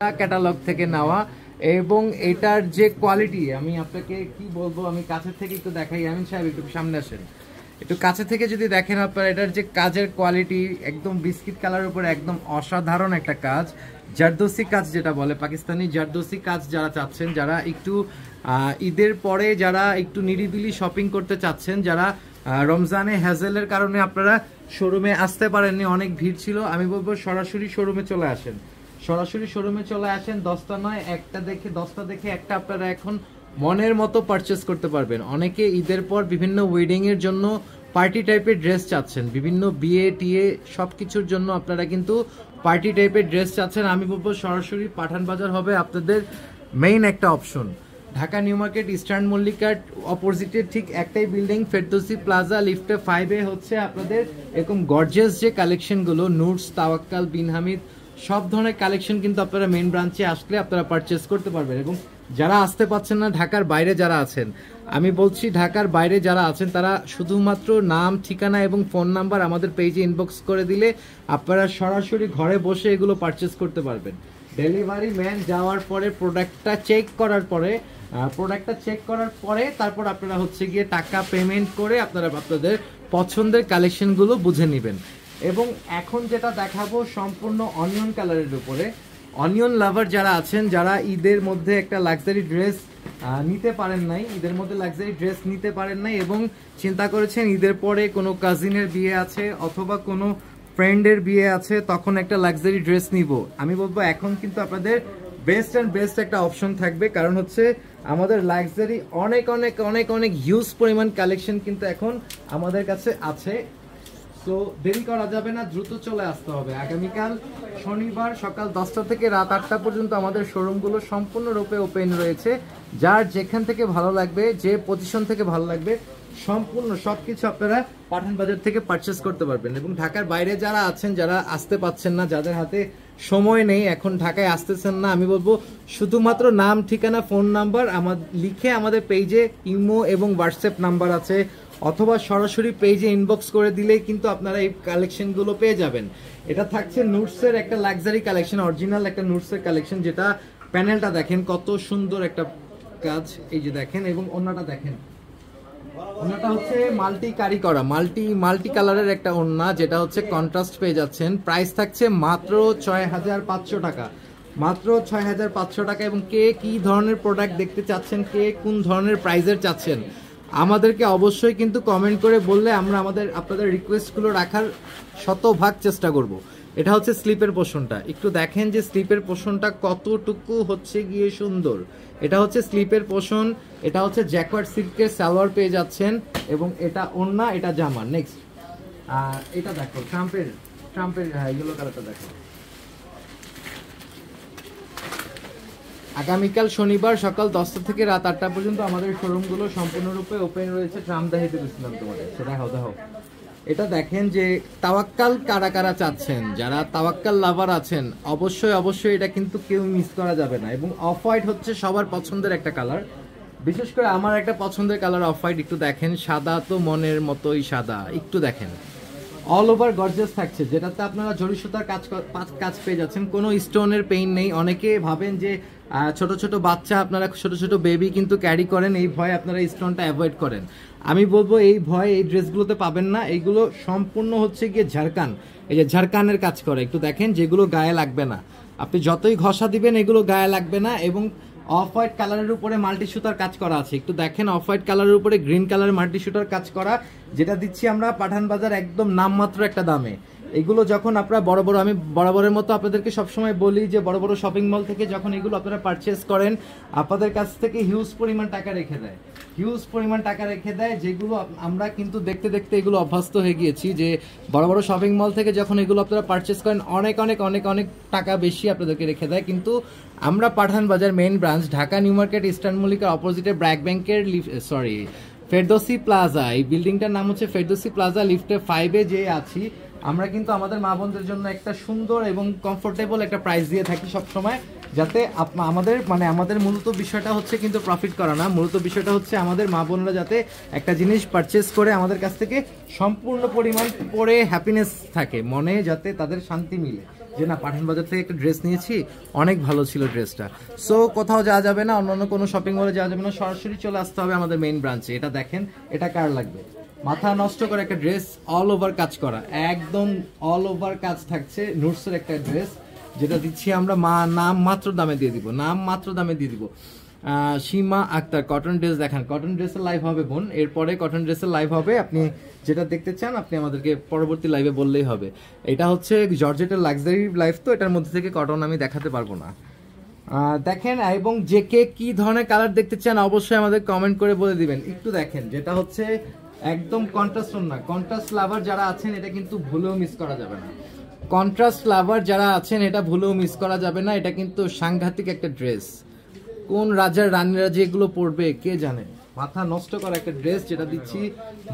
Catalogue থেকে নেওয়া এবং এটার যে কোয়ালিটি আমি আপনাকে কি বলবো, আমি কাছের থেকে একটু দেখাই। আমিন সাহেব একটু সামনে আসেন, একটু কাছে থেকে যদি দেখেন আপনারা এটার যে কাজের কোয়ালিটি একদম বিস্কিট কালারের উপরে একদম অসাধারণ একটা কাজ, জারদোসি কাজ যেটা বলে, পাকিস্তানি জারদোসি কাজ যারা চাচ্ছেন, যারা একটু ঈদের পরে যারা একটু নিরিবিলি শপিং করতে চাচ্ছেন, যারা রমজানে হ্যাজেলের কারণে আপনারা শোরুমে আসতে পারেননি, অনেক ভিড় ছিল, আমি বলবো সরাসরি শোরুমে চলে আসেন, সরাসরি শোরুমে চলে আসেন। 10টা নয়, একটা দেখে 10টা দেখে একটা আপনারা এখন মনের মতো পারচেস করতে পারবেন। অনেকে ঈদের পর বিভিন্ন ওয়েডিং এর জন্য পার্টি টাইপের ড্রেস চাচ্ছেন, বিভিন্ন বিয়ে টিয়ে সব কিছুর জন্য আপনারা কিন্তু পার্টি টাইপের ড্রেস চাচ্ছেন। আমি বলবো সরাসরি পাঠান বাজার হবে আপনাদের মেইন একটা option. Dhaka New Market Eastern মল্লিকার অপোজিটে ঠিক একটাই বিল্ডিং, ফেরদৌসি প্লাজা, লিফটে 5-এ হচ্ছে আপনাদের এরকম গর্জিয়াস যে কালেকশনগুলো, নুটস, তাওয়াক্কাল, বিন হামিদ, সব ধরনের কালেকশন কিন্তু আপনারা মেইন ব্রাঞ্চে আসলে আপনারা পারচেস করতে পারবেন। এবং যারা আসতে পারছেন না, ঢাকার বাইরে যারা আছেন, আমি বলছি ঢাকার বাইরে যারা আছেন তারা শুধুমাত্র নাম, ঠিকানা এবং ফোন নাম্বার আমাদের পেজে ইনবক্স করে দিলে আপনারা সরাসরি ঘরে বসে এগুলো পারচেস করতে পারবেন। ডেলিভারি ম্যান যাওয়ার পরে প্রোডাক্টটা চেক করার পরে তারপর আপনারা হচ্ছে গিয়ে টাকা পেমেন্ট করে আপনারা আপনাদের পছন্দের কালেকশনগুলো বুঝে নেবেন। এবং এখন যেটা দেখাবো সম্পূর্ণ অনিয়ন কালারের উপরে। অনিয়ন লাভার যারা আছেন, যারা ঈদের মধ্যে একটা লাক্সারি ড্রেস নিতে পারেন নাই, ঈদের মধ্যে লাক্সারি ড্রেস নিতে পারেন নাই এবং চিন্তা করেছেন ঈদের পরে কোনো কাজিনের বিয়ে আছে অথবা কোনো ফ্রেন্ডের বিয়ে আছে, তখন একটা লাক্সারি ড্রেস নিব, আমি বলবো এখন কিন্তু আপনাদের বেস্ট অ্যান্ড বেস্ট একটা অপশন থাকবে। কারণ হচ্ছে আমাদের লাক্সারি অনেক অনেক অনেক অনেক হিউজ পরিমাণ কালেকশন কিন্তু এখন আমাদের কাছে আছে। তো দেরি করা যাবে না, দ্রুত চলে আসতে হবে। আগামীকাল শনিবার সকাল 10টা থেকে রাত 8টা পর্যন্ত আমাদের শোরুমগুলো সম্পূর্ণরূপে ওপেন রয়েছে। যার যেখান থেকে ভালো লাগবে, যে পজিশন থেকে ভালো লাগবে, সম্পূর্ণ সবকিছু আপনারা পাঠান বাজার থেকে পারচেস করতে পারবেন। এবং ঢাকার বাইরে যারা আছেন, যারা আসতে পাচ্ছেন না, যাদের হাতে সময় নেই, এখন ঢাকায় আসতেছেন না, আমি বলবো শুধুমাত্র নাম, ঠিকানা, ফোন নাম্বার লিখে আমাদের পেজে ইমো এবং হোয়াটসঅ্যাপ নাম্বার আছে, অথবা সরাসরি পেজে ইনবক্স করে দিলেই কিন্তু আপনারা এই কালেকশনগুলো পেয়ে যাবেন। এটা থাকছে নুটসের একটা লাক্সারি কালেকশন, অরিজিনাল একটা নুটসের কালেকশন, যেটা প্যানেলটা দেখেন কত সুন্দর একটা কাজ, এই যে দেখেন, এবং ওন্নাটা দেখেন, ওন্নাটা হচ্ছে মাল্টি কারি করা, মাল্টি কালারের একটা ওন্না, যেটা হচ্ছে কন্ট্রাস্ট পেয়ে যাচ্ছেন। প্রাইস থাকছে মাত্র 6500 টাকা, মাত্র 6500 টাকা। এবং কে কি ধরনের প্রোডাক্ট দেখতে চাচ্ছেন, কে কোন ধরনের প্রাইজের চাচ্ছেন, আমাদেরকে অবশ্যই কিন্তু কমেন্ট করে বললে আমরা আপনাদের রিকোয়েস্টগুলো রাখার শতভাগ চেষ্টা করব। এটা হচ্ছে স্লিপের পোর্শনটা, একটু দেখেন যে স্লিপের পোর্শনটা কতটুকু হচ্ছে গিয়ে সুন্দর। এটা হচ্ছে স্লিপের পোর্শন, এটা হচ্ছে জ্যাকওয়ার্ড সিল্কের সালোয়ার পেয়ে যাচ্ছেন, এবং এটা ওড়না, এটা জামা। নেক্সট এটা দেখো, ট্রাম্পের ইয়েলো কালারটা দেখো। আগামীকাল শনিবার সকাল 10টা থেকে রাত 8টা পর্যন্ত আমাদের শোরুমগুলো সম্পূর্ণরূপে ওপেন রয়েছে। ট্রাম দেখাইতে গেছিলাম তোমাদের, সেটা দেখো। এটা দেখেন যে তাওয়াক্কাল কারা কারা চাচ্ছেন, যারা তাওয়াক্কাল লাভার আছেন, অবশ্যই এটা কিন্তু কেউ মিস করা যাবে না। এবং অফ হোয়াইট হচ্ছে সবার পছন্দের একটা কালার, বিশেষ করে আমার একটা পছন্দের কালার অফ হোয়াইট। একটু দেখেন, সাদা তো মনের মতোই সাদা, একটু দেখেন, অল ওভার গর্জিয়াস থাকছে, যেটাতে আপনারা জরি সুতার কাজ পেয়ে যাচ্ছেন, কোনো স্টোনের পেইন নেই। অনেকে ভাবেন যে ছোট ছোট বাচ্চা, আপনারা ছোট ছোট বেবি কিন্তু ক্যারি করেন, এই ভয়ে আপনারা স্টোনটা অ্যাভয়েড করেন। আমি বলবো এই ভয় এই ড্রেসগুলোতে পাবেন না। এইগুলো সম্পূর্ণ হচ্ছে গিয়ে ঝাড়খান, এই যে ঝাড়খানের কাজ করে, একটু দেখেন, যেগুলো গায়ে লাগবে না, আপনি যতই ঘষা দিবেন এগুলো গায়ে লাগবে না। এবং অফ হোয়াইট কালারের উপরে মাল্টি সুতার কাজ করা আছে, একটু দেখেন, অফ হোয়াইট কালারের উপরে গ্রিন কালার মাল্টি সুতার কাজ করা, যেটা দিচ্ছি আমরা পাঠান বাজার একদম নামমাত্র একটা দামে। এগুলো যখন আপনারা আমি বরাবরের মতো আপনাদেরকে সবসময় বলি যে বড় বড় শপিং মল থেকে যখন এগুলো আপনারা পারচেস করেন, আপনাদের কাছ থেকে হিউজ পরিমাণ টাকা রেখে দেয়, যেগুলো আমরা কিন্তু দেখতে দেখতে এগুলো অভ্যস্ত হয়ে গিয়েছি, যে বড় বড় শপিং মল থেকে যখন এগুলো আপনারা পারচেস করেন অনেক অনেক অনেক অনেক টাকা বেশি আপনাদেরকে রেখে দেয়। কিন্তু আমরা পাঠান বাজার main branch Dhaka New Market Eastern মল্লিকার অপোজিটে ব্র্যাক ব্যাংকের ফেরদৌসি প্লাজা, এই বিল্ডিংটার নাম হচ্ছে ফেরদৌসি প্লাজা, লিফটে 5-এ যে আছি আমরা, কিন্তু আমাদের মা বোনদের জন্য একটা সুন্দর এবং কমফোর্টেবল একটা প্রাইস দিয়ে থাকি সবসময়, যাতে আমাদের মূলত বিষয়টা হচ্ছে কিন্তু প্রফিট করা না, মূলত বিষয়টা হচ্ছে আমাদের মা বোনরা যাতে একটা জিনিস পারচেস করে আমাদের কাছ থেকে সম্পূর্ণ পরিমাণ পরে হ্যাপিনেস থাকে মনে, যাতে তাদের শান্তি মিলে, যে না পাঠান বাজার থেকে একটা ড্রেস নিয়েছি, অনেক ভালো ছিল ড্রেসটা। সো কোথাও যাওয়া যাবে না, অন্য কোনো শপিং মলে যাওয়া যাবে না, সরাসরি চলে আসতে হবে আমাদের মেইন ব্রাঞ্চে। এটা দেখেন, এটা কার লাগবে? মাথা নষ্ট করে একটা ড্রেস, অল ওভার কাজ করা, একদম অল ওভার কাজ থাকছে, নুটসের একটা ড্রেস যেটা দিচ্ছি আমরা নাম মাত্র দামে দিয়ে দিব, নাম মাত্র দামে দিয়ে দিব। সীমা আক্তার কটন ড্রেস দেখান। কটন ড্রেসের লাইভ হবে বোন, এরপরে কটন ড্রেসের লাইভ হবে। আপনি যেটা দেখতে চান আপনি আমাদেরকে পরবর্তী লাইভে বললেই হবে। এটা হচ্ছে জর্জেটের লাক্সারি লাইভ, তো এটার মধ্যে থেকে কটন আমি দেখাতে পারবো না। দেখেন, এবং যে কে কি ধরনের কালার দেখতে চান অবশ্যই আমাদের কমেন্ট করে বলে দিবেন। একটু দেখেন, যেটা হচ্ছে একদম কন্ট্রাস্ট না, কন্ট্রাস্ট লাভার যারা আছেন এটা কিন্তু ভুলেও মিস করা যাবে না। কন্ট্রাস্ট লাভার যারা আছেন এটা ভুলেও মিস করা যাবে না। এটা কিন্তু সাংঘাতিক একটা ড্রেস, কোন রাজার রানীরা যে এগুলো পরবে কে জানে। মাথা নষ্ট করা একটা ড্রেস যেটা দিচ্ছি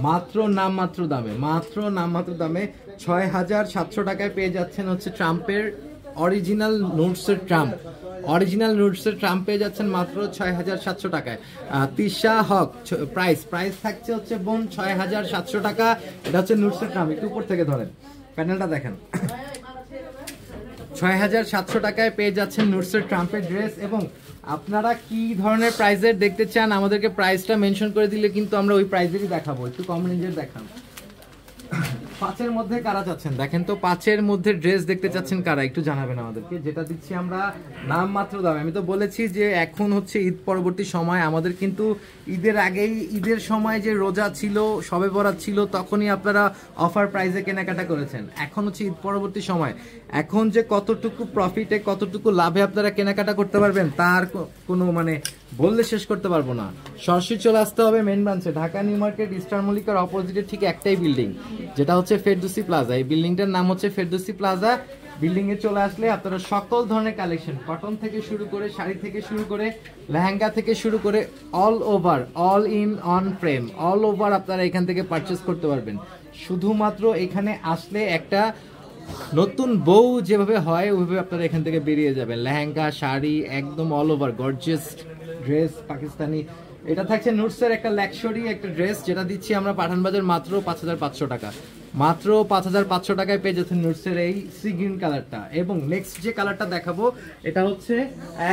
মাত্র নামমাত্র দামে, মাত্র নামমাত্র দামে ৬,৭০০ টাকায় পেয়ে যাচ্ছেন হচ্ছে ট্রাম্পের অরিজিনাল নুটসের ট্রাম্প। অরিজিনাল নুটসের ট্রাম্প পেয়ে যাচ্ছেন মাত্র ৬,৭০০ টাকায়। তিশা হক প্রাইস থাকছে হচ্ছে বোন ৬,৭০০ টাকা। এটা হচ্ছে নুটসের ট্রাম্প, একটু উপর থেকে ধরেন, প্যানেলটা দেখেন। ৬,৭০০ টাকায় পেয়ে যাচ্ছেন নুটসের ট্রাম্পের ড্রেস। এবং আপনারা কি ধরনের প্রাইসের দেখতে চান আমাদেরকে প্রাইসটা মেনশন করে দিলে কিন্তু আমরা ওই প্রাইসেরই দেখাবো। একটু কম রেঞ্জের দেখান। 5-এর মধ্যে কারা চাচ্ছেন দেখেন তো, 5-এর মধ্যে ড্রেস দেখতে চাচ্ছেন কারা একটু জানাবেন আমাদেরকে। যেটা দিচ্ছি আমরা নাম মাত্র দামে। আমি তো বলেছি যে এখন হচ্ছে ঈদ পরবর্তী সময়, আমাদের কিন্তু ঈদের আগেই, ঈদের সময় যে রোজা ছিল, শবে বরাত ছিল, তখনই আপনারা অফার প্রাইসে কেনাকাটা করেছেন। এখন হচ্ছে ঈদ পরবর্তী সময়, এখন যে কতটুকু প্রফিটে কতটুকু লাভে আপনারা কেনাকাটা করতে পারবেন তার কোনো মানে বললে শেষ করতে পারবো না। সরাসরি চলে আসতে হবে মেন ব্রাঞ্চে, ঢাকা নিউ মার্কেট ইস্টার মল্লিকার অপোজিটে ঠিক একটাই বিল্ডিং, যেটা হচ্ছে ফেরদৌসি প্লাজা। এই বিল্ডিংটার নাম হচ্ছে ফেরদৌসি প্লাজা। বিল্ডিং এ চলে আসলে আপনারা সকল ধরনের কালেকশন, কটন থেকে শুরু করে, শাড়ি থেকে শুরু করে, লেহেঙ্গা থেকে শুরু করে, all over, all in on frame, all over আপনারা এখান থেকে পারচেস করতে পারবেন। শুধুমাত্র এখানে আসলে একটা নতুন বউ যেভাবে হয় ওইভাবে আপনারা এখান থেকে বেরিয়ে যাবেন। লেহেঙ্গা, শাড়ি, একদম all over gorgeous dress Pakistani. এটা থাকছে নুটসের একটা লাক্সারি একটা ড্রেস, যেটা দিচ্ছি আমরা পাঠান বাজার মাত্র ৫,৫০০ টাকা। মাত্র ৫,৫০০ টাকায় পেয়ে যাচ্ছেন নুটসের এই সি গ্রিন কালারটা। এবং নেক্সট যে কালারটা দেখাবো এটা হচ্ছে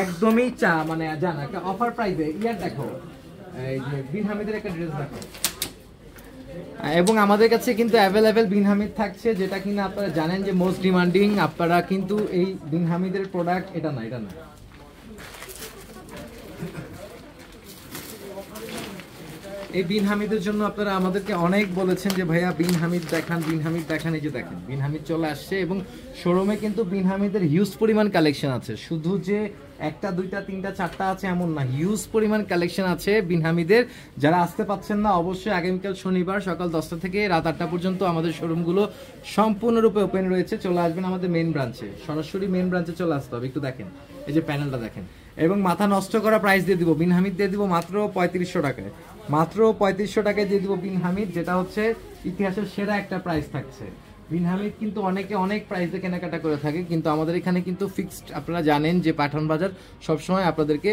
একদমই মানে জানা একটা অফার প্রাইসে। ইয়ার দেখো, এই যে বিন হামিদের একটা ড্রেস দেখো। এবং আমাদের কাছে কিন্তু অ্যাভেলেবেল বিন হামিদ থাকছে, যেটা কিনা আপনারা জানেন যে মোস্ট ডিমান্ডিং। আপনারা কিন্তু এই বিন হামিদের প্রোডাক্ট, এটা না এই বিন হামিদের জন্য আপনারা আমাদেরকে অনেক বলেছেন যে ভাইয়া বিন হামিদ দেখান, বিন হামিদ দেখান। এই যে দেখেন বিন হামিদ চলে আসছে, এবং শোরুমে কিন্তু বিন হামিদের হিউজ পরিমাণ কালেকশন আছে। শুধু যে একটা, দুইটা, তিনটা, চারটা আছে এমন না, হিউজ পরিমাণ কালেকশন আছে বিন হামিদের। যারা আসতে পাচ্ছেন না অবশ্যই আগামীকাল শনিবার সকাল 10টা থেকে রাত 8টা পর্যন্ত আমাদের শোরুমগুলো সম্পূর্ণরূপে ওপেন রয়েছে। চলে আসবেন আমাদের মেইন ব্রাঞ্চে, সরাসরি মেইন ব্রাঞ্চে চলে আসতে হবে। একটু দেখেন এই যে প্যানেলটা দেখেন। এবং মাথা নষ্ট করা প্রাইস দিয়ে দিব, বিন হামিদ দিয়ে দিব মাত্র ৩৫০০ টাকায়। মাত্র ৩৫০০ টাকায় দিয়ে দিব বিন হামিদ, যেটা হচ্ছে ইতিহাসের সেরা একটা প্রাইস থাকছে। বিন হামিদ কিন্তু অনেকে অনেক প্রাইসে কেনাকাটা করে থাকে, কিন্তু আমাদের এখানে কিন্তু ফিক্সড। আপনারা জানেন যে পাঠান বাজার সবসময় আপনাদেরকে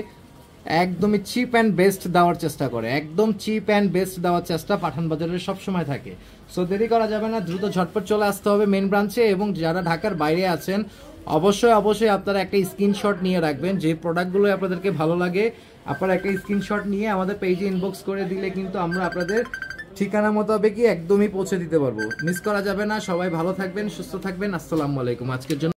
একদমই চিপ অ্যান্ড বেস্ট দেওয়ার চেষ্টা করে, একদম চিপ অ্যান্ড বেস্ট দেওয়ার চেষ্টা পাঠান বাজারের সবসময় থাকে। সো দেরি করা যাবে না, দ্রুত ঝটপট চলে আসতে হবে মেন ব্রাঞ্চে। এবং যারা ঢাকার বাইরে আছেন অবশ্যই আপনারা একটা স্ক্রিনশট নিয়ে রাখবেন, যে প্রোডাক্টগুলো আপনাদেরকে ভালো লাগে আপনারা একটা স্ক্রিনশট নিয়ে আমাদের পেজে ইনবক্স করে দিলে কিন্তু আমরা আপনাদের ঠিকানা মোতাবেকই একদমই পৌঁছে দিতে পারবো। মিস করা যাবে না। সবাই ভালো থাকবেন, সুস্থ থাকবেন। আসসালামু আলাইকুম। আজকের জন্য